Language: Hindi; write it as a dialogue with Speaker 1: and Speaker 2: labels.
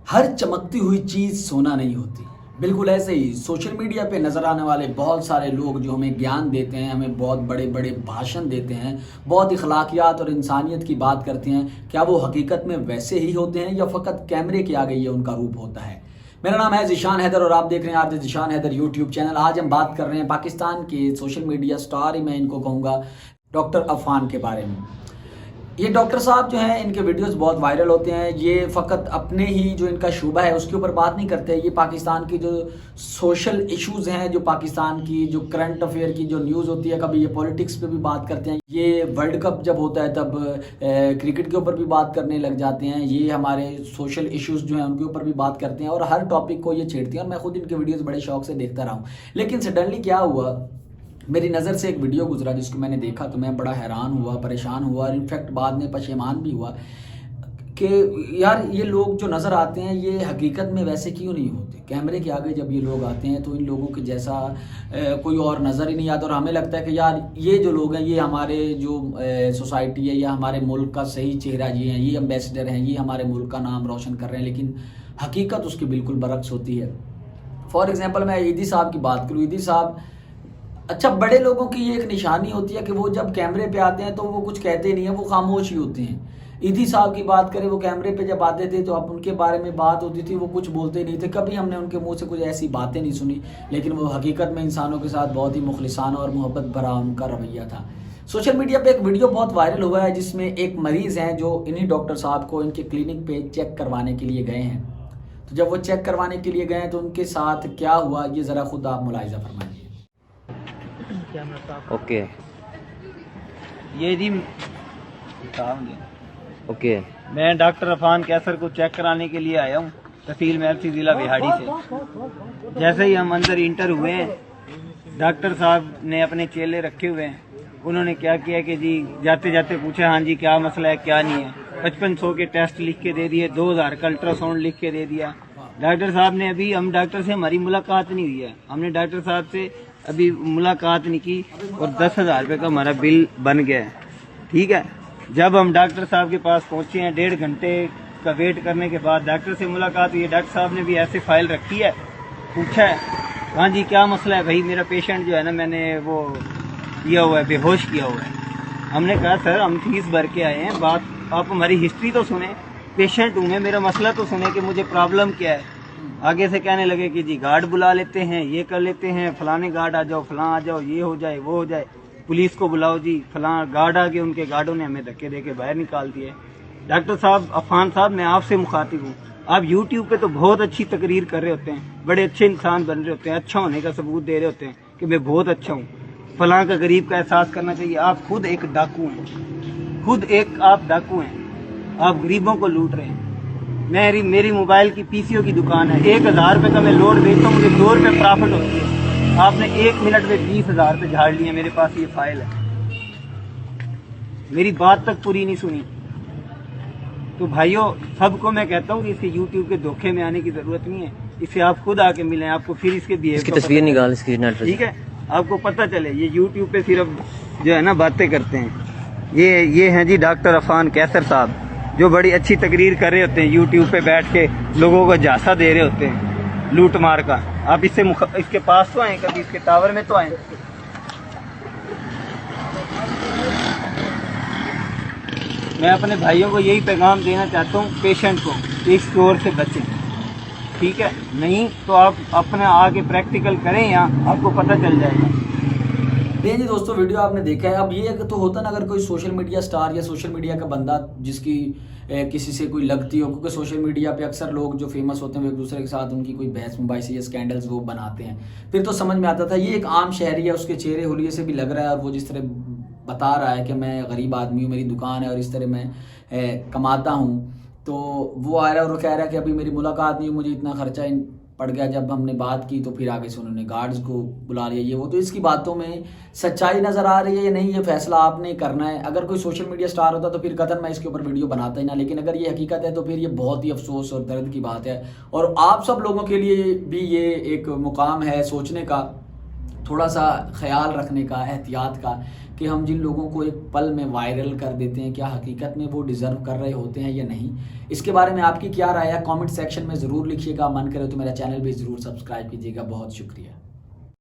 Speaker 1: हर चमकती हुई चीज़ सोना नहीं होती। बिल्कुल ऐसे ही सोशल मीडिया पे नज़र आने वाले बहुत सारे लोग जो हमें ज्ञान देते हैं, हमें बहुत बड़े बड़े भाषण देते हैं, बहुत इखलाकियात और इंसानियत की बात करते हैं, क्या वो हकीकत में वैसे ही होते हैं या फ़कत कैमरे के आगे ये उनका रूप होता है। मेरा नाम है ज़ीशान हैदर और आप देख रहे हैं आज ज़ीशान हैदर यूट्यूब चैनल। आज हम बात कर रहे हैं पाकिस्तान के सोशल मीडिया स्टार ही मैं इनको कहूँगा, डॉक्टर अफान के बारे में। ये डॉक्टर साहब जो हैं इनके वीडियोस बहुत वायरल होते हैं। ये फ़कत अपने ही जो इनका शूबा है उसके ऊपर बात नहीं करते। ये पाकिस्तान की जो सोशल इश्यूज़ हैं, जो पाकिस्तान की जो करंट अफेयर की जो न्यूज़ होती है, कभी ये पॉलिटिक्स पे भी बात करते हैं। ये वर्ल्ड कप जब होता है तब क्रिकेट के ऊपर भी बात करने लग जाते हैं। ये हमारे सोशल इश्यूज़ जो हैं उनके ऊपर भी बात करते हैं और हर टॉपिक को ये छेड़ते हैं और मैं खुद इनके वीडियोज़ बड़े शौक से देखता रहा हूँ। लेकिन सडनली क्या हुआ, मेरी नज़र से एक वीडियो गुजरा जिसको मैंने देखा तो मैं बड़ा हैरान हुआ, परेशान हुआ और इनफैक्ट बाद में पशेमान भी हुआ कि यार ये लोग जो नज़र आते हैं ये हकीकत में वैसे क्यों नहीं होते। कैमरे के आगे जब ये लोग आते हैं तो इन लोगों के जैसा कोई और नज़र ही नहीं आता और हमें लगता है कि यार ये जो लोग हैं ये हमारे जो सोसाइटी है या हमारे मुल्क का सही चेहरा ये हैं, ये एम्बेसडर हैं, ये हमारे मुल्क का नाम रोशन कर रहे हैं। लेकिन हकीकत उसकी बिल्कुल बरक्स होती है। फॉर एग्ज़ाम्पल मैं ईदी साहब की बात करूँ, ईदी साहब अच्छा, बड़े लोगों की ये एक निशानी होती है कि वो जब कैमरे पे आते हैं तो वो कुछ कहते नहीं है, वो खामोश ही होते हैं। ईदी साहब की बात करें, वो कैमरे पे जब आते थे तो अब उनके बारे में बात होती थी, वो कुछ बोलते नहीं थे। कभी हमने उनके मुंह से कुछ ऐसी बातें नहीं सुनी, लेकिन वो हकीकत में इंसानों के साथ बहुत ही मुखलिसाना और मोहब्बत भरा उनका रवैया था। सोशल मीडिया पे एक वीडियो बहुत वायरल हुआ है जिसमें एक मरीज़ हैं जो इन्हीं डॉक्टर साहब को इनके क्लिनिक पे चेक करवाने के लिए गए हैं। तो जब वो चेक करवाने के लिए गए तो उनके साथ क्या हुआ ये ज़रा खुद आप मुलाहिजा फरमाइए।
Speaker 2: ओके
Speaker 3: ये जी
Speaker 2: ओके
Speaker 3: मैं डॉक्टर अफान कैसर को चेक कराने के लिए आया हूँ, तहसील महलसी जिला बिहाड़ी से। जैसे ही हम अंदर इंटर हुए हैं, डॉक्टर साहब ने अपने चेले रखे हुए हैं। उन्होंने क्या किया कि जी जाते जाते पूछा, हाँ जी क्या मसला है क्या नहीं है। 5500 के टेस्ट लिख के दे दिए, 2000 का अल्ट्रासाउंड लिख के दे दिया। डॉक्टर साहब ने अभी, हम डॉक्टर से हमारी मुलाकात नहीं हुई है, हमने डॉक्टर साहब से अभी मुलाकात नहीं की और 10,000 रुपये का हमारा बिल बन गया है। ठीक है, जब हम डॉक्टर साहब के पास पहुंचे हैं, 1.5 घंटे का वेट करने के बाद डॉक्टर से मुलाकात हुई है। डॉक्टर साहब ने भी ऐसे फाइल रखी है, पूछा है हाँ जी क्या मसला है भाई, मेरा पेशेंट जो है ना मैंने वो किया हुआ है, बेहोश किया हुआ है। हमने कहा सर हम फीस भर के आए हैं, बात आप हमारी हिस्ट्री तो सुने, पेशेंट हूँ मैं, मेरा मसला तो सुने कि मुझे प्रॉब्लम क्या है। आगे से कहने लगे कि जी गार्ड बुला लेते हैं, ये कर लेते हैं, फलाने गार्ड आ जाओ, फलां आ जाओ, ये हो जाए वो हो जाए, पुलिस को बुलाओ जी, फलां गार्ड आ गए। उनके गार्डों ने हमें धक्के दे के बाहर निकाल दिए। डॉक्टर साहब अफान साहब, मैं आपसे मुखातिब हूँ, आप यूट्यूब पे तो बहुत अच्छी तकरीर कर रहे होते हैं, बड़े अच्छे इंसान बन रहे होते हैं, अच्छा होने का सबूत दे रहे होते हैं कि मैं बहुत अच्छा हूँ, फलां का गरीब का एहसास करना चाहिए। आप खुद एक डाकू हैं, खुद एक आप डाकू हैं, आप गरीबों को लूट रहे हैं। मेरी मोबाइल की पीसीओ की दुकान है, 1000 रुपये का मैं लोड बेचता हूँ, मुझे 2 रुपये प्रॉफिट होती है। आपने 1 मिनट में 20,000 रुपये झाड़ लिए। मेरे पास ये फाइल है, मेरी बात तक पूरी नहीं सुनी। तो भाइयों सबको मैं कहता हूँ कि इसके यूट्यूब के धोखे में आने की जरूरत नहीं है, इससे आप खुद आके मिलें, आपको फिर इसके बिहेव
Speaker 2: इसकी तस्वीर निकाल इसकी नेट पे।
Speaker 3: ठीक है, आपको पता चले ये यूट्यूब पे सिर्फ जो है ना बातें करते हैं। ये हैं जी डॉक्टर अफान कैसर साहब, जो बड़ी अच्छी तकरीर कर रहे होते हैं, यूट्यूब पे बैठ के लोगों को झांसा दे रहे होते हैं लूट मार का। आप इसके पास तो आए, कभी इसके टावर में तो आए। मैं अपने भाइयों को यही पैगाम देना चाहता हूँ, पेशेंट को इस चोर से बचें। ठीक है, नहीं तो आप अपने आगे प्रैक्टिकल करें, यहाँ आपको पता चल जाएगा।
Speaker 1: जी दोस्तों, वीडियो आपने देखा है। अब ये तो होता ना, अगर कोई सोशल मीडिया स्टार या सोशल मीडिया का बंदा जिसकी किसी से कोई लगती हो, क्योंकि सोशल मीडिया पे अक्सर लोग जो फेमस होते हैं वो एक दूसरे के साथ उनकी कोई बहस मुबाहिसे या स्कैंडल्स वो बनाते हैं, फिर तो समझ में आता था ये एक आम शहरी है, उसके चेहरे हुलिये से भी लग रहा है और वो जिस तरह बता रहा है कि मैं गरीब आदमी हूँ, मेरी दुकान है और इस तरह मैं कमाता हूँ, तो वो आ रहा है और कह रहा है कि अभी मेरी मुलाकात नहीं हुई, मुझे इतना खर्चा पड़ गया। जब हमने बात की तो फिर आगे से उन्होंने गार्ड्स को बुला लिया, ये वो। तो इसकी बातों में सच्चाई नज़र आ रही है या नहीं, ये फैसला आपने करना है। अगर कोई सोशल मीडिया स्टार होता तो फिर कतई मैं इसके ऊपर वीडियो बनाता ही ना, लेकिन अगर ये हकीकत है तो फिर ये बहुत ही अफसोस और दर्द की बात है। और आप सब लोगों के लिए भी ये एक मुकाम है सोचने का, थोड़ा सा ख्याल रखने का, एहतियात का, कि हम जिन लोगों को एक पल में वायरल कर देते हैं, क्या हकीकत में वो डिज़र्व कर रहे होते हैं या नहीं? इसके बारे में आपकी क्या राय है? कमेंट सेक्शन में ज़रूर लिखिएगा। मन करे तो मेरा चैनल भी ज़रूर सब्सक्राइब कीजिएगा। बहुत शुक्रिया।